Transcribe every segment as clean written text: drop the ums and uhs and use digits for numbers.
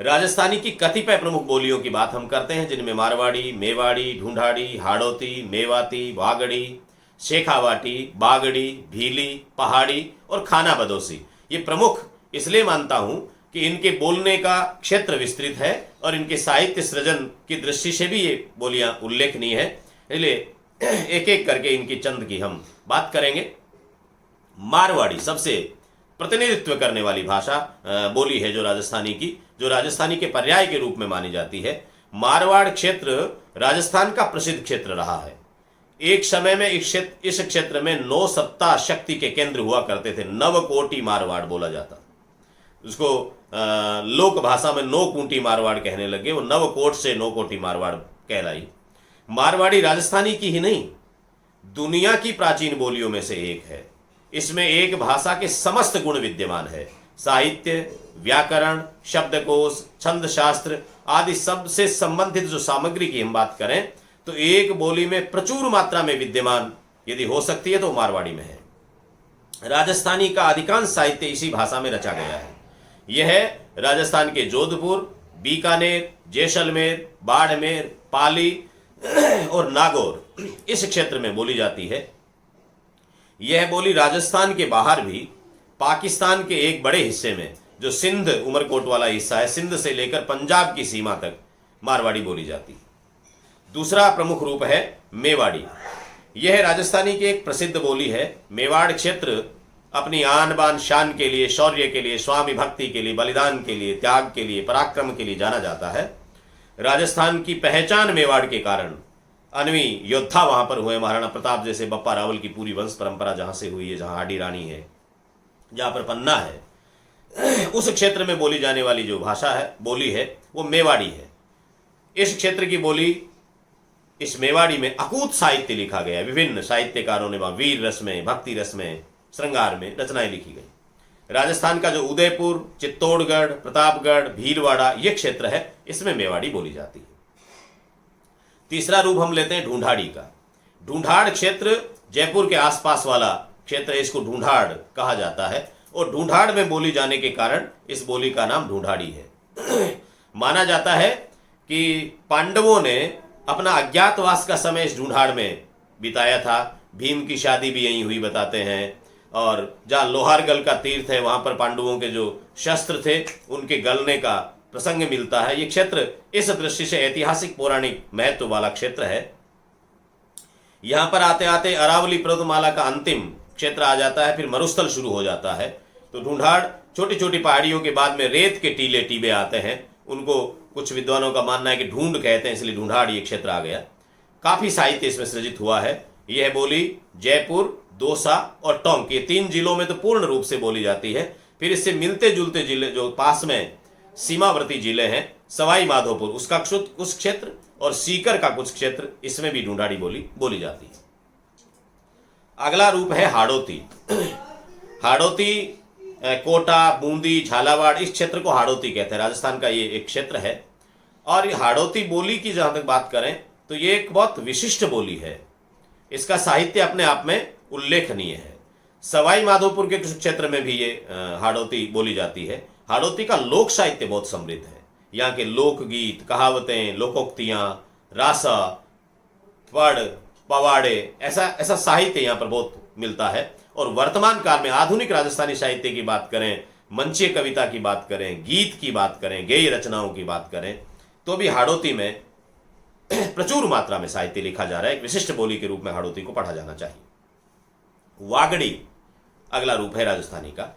राजस्थानी की कतिपय प्रमुख बोलियों की बात हम करते हैं, जिनमें मारवाड़ी, मेवाड़ी, ढूंढाड़ी, हाड़ौती, मेवाती, वागड़ी, शेखावाटी, बागड़ी, भीली, पहाड़ी और खाना बदोसी ये प्रमुख इसलिए मानता हूं कि इनके बोलने का क्षेत्र विस्तृत है और इनके साहित्य सृजन की दृष्टि से भी ये बोलियां उल्लेखनीय है। इसलिए एक एक करके इनकी चंद की हम बात करेंगे। मारवाड़ी सबसे प्रतिनिधित्व करने वाली भाषा बोली है जो राजस्थानी के पर्याय के रूप में मानी जाती है। मारवाड़ क्षेत्र राजस्थान का प्रसिद्ध क्षेत्र रहा है। एक समय में इस क्षेत्र में 9 सत्ता शक्ति के केंद्र हुआ करते थे। नवकोटि मारवाड़ बोला जाता, उसको लोक भाषा में 9 कोटि मारवाड़ कहने लगे। वो नवकोट से 9 कोटि मारवाड़ कहलाई। मारवाड़ी राजस्थानी की ही नहीं, दुनिया की प्राचीन बोलियों में से एक है। इसमें एक भाषा के समस्त गुण विद्यमान है। साहित्य, व्याकरण, शब्दकोश, छंद शास्त्र आदि सबसे संबंधित जो सामग्री की हम बात करें तो एक बोली में प्रचुर मात्रा में विद्यमान यदि हो सकती है तो मारवाड़ी में है। राजस्थानी का अधिकांश साहित्य इसी भाषा में रचा गया है। यह राजस्थान के जोधपुर, बीकानेर, जैसलमेर, बाड़मेर, पाली और नागौर इस क्षेत्र में बोली जाती है। यह बोली राजस्थान के बाहर भी पाकिस्तान के एक बड़े हिस्से में, जो सिंध उमरकोट वाला हिस्सा है, सिंध से लेकर पंजाब की सीमा तक मारवाड़ी बोली जाती है। दूसरा प्रमुख रूप है मेवाड़ी। यह राजस्थानी की एक प्रसिद्ध बोली है। मेवाड़ क्षेत्र अपनी आन बान शान के लिए, शौर्य के लिए, स्वामी भक्ति के लिए, बलिदान के लिए, त्याग के लिए, पराक्रम के लिए जाना जाता है। राजस्थान की पहचान मेवाड़ के कारण अनवी योद्धा वहां पर हुए। महाराणा प्रताप जैसे, बप्पा रावल की पूरी वंश परंपरा जहां से हुई है, जहां हाडी रानी है, जहां पर पन्ना है, उस क्षेत्र में बोली जाने वाली जो भाषा है, बोली है, वो मेवाड़ी है। इस क्षेत्र की बोली, इस मेवाड़ी में अकूत साहित्य लिखा गया है। विभिन्न साहित्यकारों ने वहां वीर रस में, भक्ति रस में, श्रृंगार में रचनाएं लिखी गई। राजस्थान का जो उदयपुर, चित्तौड़गढ़, प्रतापगढ़, भीलवाड़ा ये क्षेत्र है, इसमें मेवाड़ी बोली जाती है। तीसरा रूप हम लेते हैं ढूंढाड़ी का। ढूंढाड़ क्षेत्र जयपुर के आसपास वाला क्षेत्र है, इसको ढूंढाड़ कहा जाता है और ढूंढाड़ में बोली जाने के कारण इस बोली का नाम ढूंढाड़ी है। माना जाता है कि पांडवों ने अपना अज्ञातवास का समय इस ढूंढाड़ में बिताया था। भीम की शादी भी यहीं हुई बताते हैं, और जहाँ लोहारगल का तीर्थ है वहां पर पांडवों के जो शस्त्र थे उनके गलने का प्रसंग मिलता है। ये क्षेत्र इस दृष्टि से ऐतिहासिक पौराणिक महत्व वाला क्षेत्र है। यहां पर आते आते अरावली पर्वतमाला का अंतिम क्षेत्र आ जाता है, फिर मरुस्थल शुरू हो जाता है। तो ढूंढाड़ छोटी छोटी पहाड़ियों के बाद में रेत के टीले टीबे आते हैं, उनको कुछ विद्वानों का मानना है कि ढूंढ कहते हैं, इसलिए ढूंढाड़ ये क्षेत्र आ गया। काफी साहित्य इसमें सृजित हुआ है। यह बोली जयपुर, दौसा और टोंक ये 3 जिलों में तो पूर्ण रूप से बोली जाती है। फिर इससे मिलते जुलते जिले जो पास में सीमावर्ती जिले हैं, सवाई माधोपुर उसका कुछ क्षेत्र और सीकर का कुछ क्षेत्र, इसमें भी ढूंढाड़ी बोली जाती है। अगला रूप है हाड़ौती। हाड़ौती कोटा, बूंदी, झालावाड़ इस क्षेत्र को हाड़ौती कहते हैं। राजस्थान का ये एक क्षेत्र है। और ये हाड़ौती बोली की जहां तक बात करें तो ये एक बहुत विशिष्ट बोली है। इसका साहित्य अपने आप में उल्लेखनीय है। सवाई माधोपुर के कुछ क्षेत्र में भी ये हाड़ौती बोली जाती है। हाड़ौती का लोक साहित्य बहुत समृद्ध है। यहाँ के लोकगीत, कहावतें, लोकोक्तियाँ, रासा, पड़, पवाड़े, ऐसा साहित्य यहाँ पर बहुत मिलता है। और वर्तमान काल में आधुनिक राजस्थानी साहित्य की बात करें, मंचीय कविता की बात करें, गीत की बात करें, गेय रचनाओं की बात करें, तो भी हाड़ौती में प्रचुर मात्रा में साहित्य लिखा जा रहा है। एक विशिष्ट बोली के रूप में हाड़ौती को पढ़ा जाना चाहिए। वागड़ी अगला रूप है राजस्थानी का।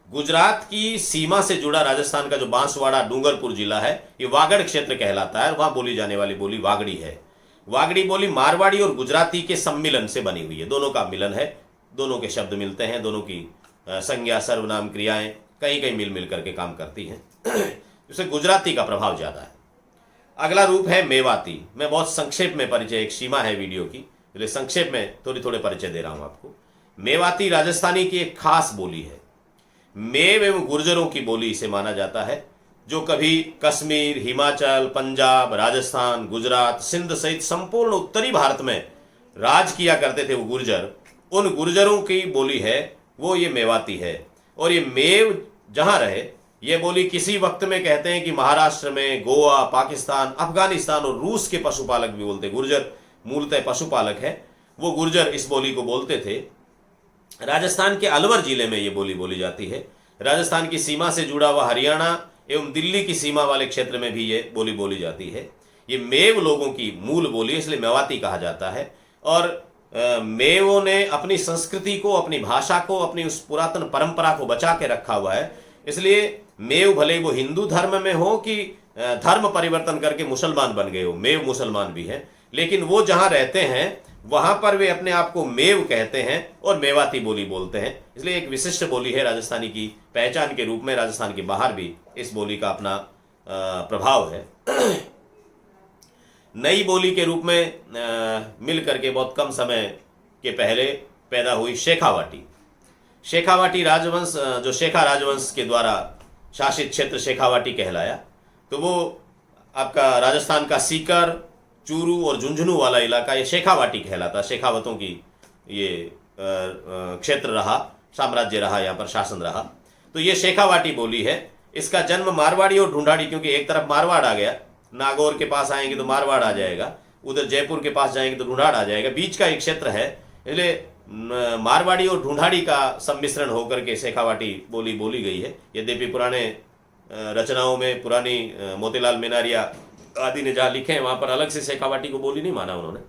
गुजरात की सीमा से जुड़ा राजस्थान का जो बांसवाड़ा डूंगरपुर जिला है, ये वागड़ क्षेत्र कहलाता है। वहां बोली जाने वाली बोली वागड़ी है। वागड़ी बोली मारवाड़ी और गुजराती के सम्मिलन से बनी हुई है। दोनों का मिलन है, दोनों के शब्द मिलते हैं, दोनों की संज्ञा, सर्वनाम, क्रियाएं कहीं कहीं मिल करके काम करती हैं। इससे गुजराती का प्रभाव ज्यादा है। अगला रूप है मेवाती। मैं बहुत संक्षेप में परिचय, एक सीमा है वीडियो की, इसलिए संक्षेप में थोड़े परिचय दे रहा हूं आपको। मेवाती राजस्थानी की एक खास बोली है। मेव एवं गुर्जरों की बोली इसे माना जाता है। जो कभी कश्मीर, हिमाचल, पंजाब, राजस्थान, गुजरात, सिंध सहित संपूर्ण उत्तरी भारत में राज किया करते थे वो गुर्जर, उन गुर्जरों की बोली है वो ये मेवाती है। और ये मेव जहां रहे ये बोली किसी वक्त में कहते हैं कि महाराष्ट्र में, गोवा, पाकिस्तान, अफगानिस्तान और रूस के पशुपालक भी बोलते। गुर्जर मूलतः पशुपालक है, वो गुर्जर इस बोली को बोलते थे। राजस्थान के अलवर जिले में ये बोली बोली जाती है। राजस्थान की सीमा से जुड़ा हुआ हरियाणा एवं दिल्ली की सीमा वाले क्षेत्र में भी ये बोली बोली जाती है। ये मेव लोगों की मूल बोली, इसलिए मेवाती कहा जाता है। और मेवों ने अपनी संस्कृति को, अपनी भाषा को, अपनी उस पुरातन परंपरा को बचा के रखा हुआ है। इसलिए मेव भले वो हिंदू धर्म में हो कि धर्म परिवर्तन करके मुसलमान बन गए हो, मेव मुसलमान भी हैं, लेकिन वो जहाँ रहते हैं वहां पर वे अपने आप को मेव कहते हैं और मेवाती बोली बोलते हैं। इसलिए एक विशिष्ट बोली है, राजस्थानी की पहचान के रूप में। राजस्थान के बाहर भी इस बोली का अपना प्रभाव है। नई बोली के रूप में मिल करके बहुत कम समय के पहले पैदा हुई शेखावाटी। शेखावाटी राजवंश, जो शेखा राजवंश के द्वारा शासित क्षेत्र शेखावाटी कहलाया, तो वो आपका राजस्थान का सीकर, चूरू और झुंझुनू वाला इलाका ये शेखावाटी कहलाता। शेखावतों की ये क्षेत्र रहा, साम्राज्य रहा, यहाँ पर शासन रहा। तो ये शेखावाटी बोली है। इसका जन्म मारवाड़ी और ढूंढाड़ी, क्योंकि एक तरफ मारवाड़ आ गया, नागौर के पास आएंगे तो मारवाड़ आ जाएगा, उधर जयपुर के पास जाएंगे तो ढूंढाड़ आ जाएगा, बीच का एक क्षेत्र है। इसलिए मारवाड़ी और ढूंढाड़ी का सम्मिश्रण होकर के शेखावाटी बोली बोली गई है। यद्यपि पुराने रचनाओं में, पुरानी मोतीलाल मेनारिया आदि ने जहाँ लिखे हैं वहाँ पर अलग से शेखावाटी को बोली नहीं माना उन्होंने,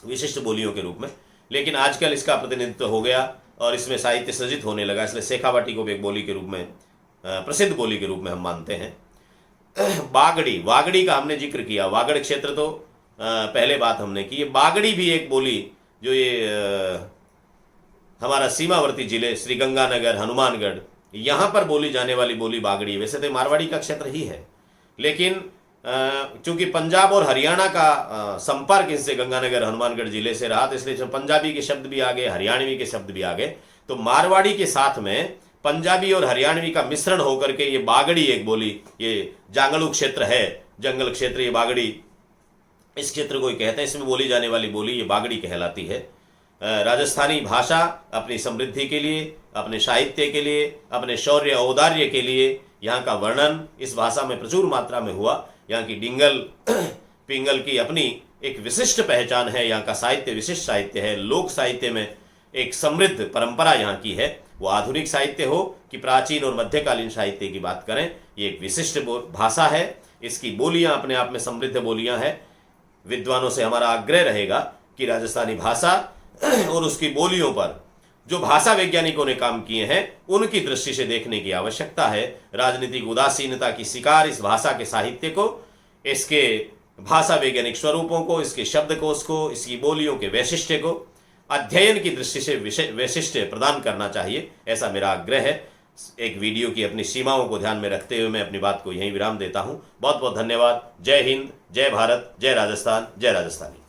विशिष्ट बोलियों के रूप में। लेकिन आजकल इसका प्रतिनिधित्व हो गया और इसमें साहित्य सृजित होने लगा, इसलिए शेखावाटी को भी एक बोली के रूप में, प्रसिद्ध बोली के रूप में हम मानते हैं। बागड़ी, वागड़ी का हमने जिक्र किया। वागड़ क्षेत्र तो पहले बात हमने की। बागड़ी भी एक बोली जो ये हमारा सीमावर्ती जिले श्रीगंगानगर, हनुमानगढ़, यहाँ पर बोली जाने वाली बोली बागड़ी। वैसे तो मारवाड़ी का क्षेत्र ही है, लेकिन चूंकि पंजाब और हरियाणा का संपर्क इससे गंगानगर, हनुमानगढ़ जिले से रहा, तो इसलिए पंजाबी के शब्द भी आ गए, हरियाणवी के शब्द भी आ गए। तो मारवाड़ी के साथ में पंजाबी और हरियाणवी का मिश्रण होकर के ये बागड़ी एक बोली, ये जांगलू क्षेत्र है, जंगल क्षेत्र, ये बागड़ी इस क्षेत्र को ही कहते हैं। इसमें बोली जाने वाली बोली ये बागड़ी कहलाती है। राजस्थानी भाषा अपनी समृद्धि के लिए, अपने साहित्य के लिए, अपने शौर्य औदार्य के लिए यहाँ का वर्णन इस भाषा में प्रचुर मात्रा में हुआ। यहाँ की डिंगल पिंगल की अपनी एक विशिष्ट पहचान है, यहाँ का साहित्य विशिष्ट साहित्य है। लोक साहित्य में एक समृद्ध परंपरा यहाँ की है। वो आधुनिक साहित्य हो कि प्राचीन और मध्यकालीन साहित्य की बात करें, ये एक विशिष्ट भाषा है। इसकी बोलियां अपने आप में समृद्ध बोलियां हैं। विद्वानों से हमारा आग्रह रहेगा कि राजस्थानी भाषा और उसकी बोलियों पर जो भाषा वैज्ञानिकों ने काम किए हैं उनकी दृष्टि से देखने की आवश्यकता है। राजनीतिक उदासीनता की शिकार इस भाषा के साहित्य को, इसके भाषा वैज्ञानिक स्वरूपों को, इसके शब्दकोश को, इसकी बोलियों के वैशिष्ट्य को अध्ययन की दृष्टि से वैशिष्ट्य प्रदान करना चाहिए, ऐसा मेरा आग्रह है। एक वीडियो की अपनी सीमाओं को ध्यान में रखते हुए मैं अपनी बात को यहीं विराम देता हूं। बहुत बहुत धन्यवाद। जय हिंद, जय भारत, जय राजस्थान, जय राजस्थानी।